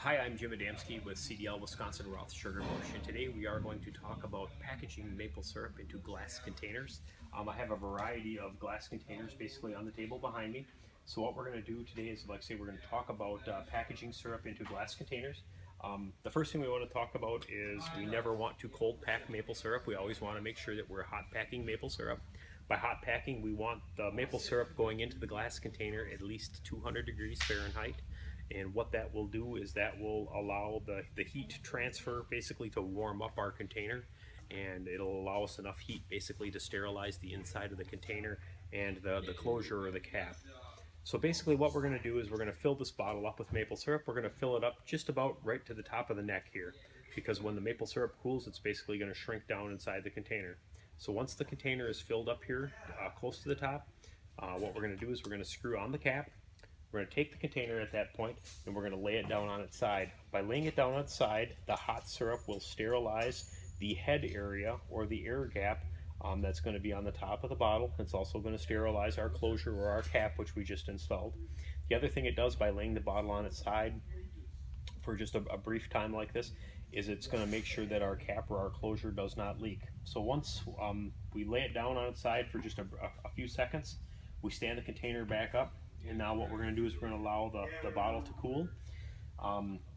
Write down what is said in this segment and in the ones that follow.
Hi, I'm Jim Adamski with CDL Wisconsin Roth Sugar Bush, and today we are going to talk about packaging maple syrup into glass containers. I have a variety of glass containers basically on the table behind me. So what we're going to do today is, like I say, we're going to talk about packaging syrup into glass containers. The first thing we want to talk about is we never want to cold pack maple syrup. We always want to make sure that we're hot packing maple syrup. By hot packing, we want the maple syrup going into the glass container at least 200 degrees Fahrenheit. And what that will do is that will allow the heat transfer basically to warm up our container, and it'll allow us enough heat basically to sterilize the inside of the container and the closure or the cap. So basically what we're going to do is we're going to fill this bottle up with maple syrup. We're going to fill it up just about right to the top of the neck here, because when the maple syrup cools, it's basically going to shrink down inside the container. So once the container is filled up here close to the top, what we're going to do is we're going to screw on the cap. We're going to take the container at that point and we're going to lay it down on its side. By laying it down on its side, the hot syrup will sterilize the head area or the air gap that's going to be on the top of the bottle. It's also going to sterilize our closure or our cap, which we just installed. The other thing it does by laying the bottle on its side for just a brief time like this is it's going to make sure that our cap or our closure does not leak. So once we lay it down on its side for just a few seconds, we stand the container back up. And now what we're going to do is we're going to allow the bottle to cool.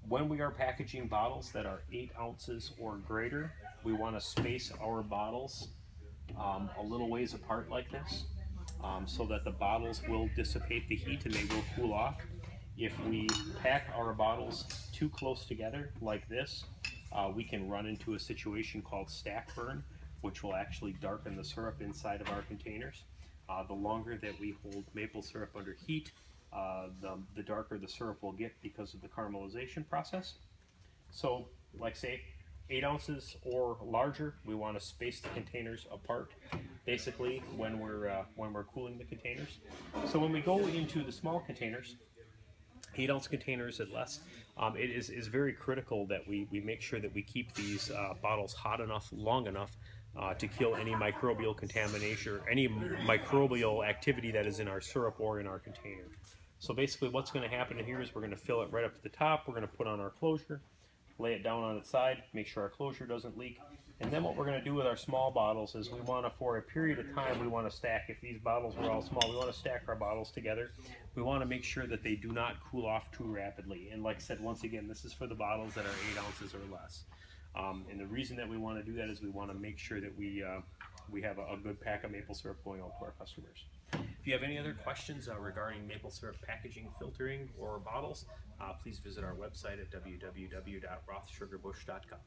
When we are packaging bottles that are 8 ounces or greater, we want to space our bottles a little ways apart like this, so that the bottles will dissipate the heat and they will cool off. If we pack our bottles too close together like this, we can run into a situation called stack burn, which will actually darken the syrup inside of our containers. The longer that we hold maple syrup under heat, the darker the syrup will get because of the caramelization process. So, like say, 8 ounces or larger, we want to space the containers apart, basically when we're cooling the containers. So when we go into the small containers, 8-ounce containers and less, it is very critical that we make sure that we keep these bottles hot enough, long enough, to kill any microbial contamination or any microbial activity that is in our syrup or in our container. So basically what's going to happen here is we're going to fill it right up to the top. We're going to put on our closure, lay it down on its side, make sure our closure doesn't leak. And then what we're going to do with our small bottles is we want to, for a period of time, we want to stack. If these bottles were all small, we want to stack our bottles together. We want to make sure that they do not cool off too rapidly. And like I said, once again, this is for the bottles that are 8 ounces or less. And the reason that we want to do that is we want to make sure that we have a good pack of maple syrup going out to our customers. If you have any other questions regarding maple syrup packaging, filtering, or bottles, please visit our website at www.rothsugarbush.com.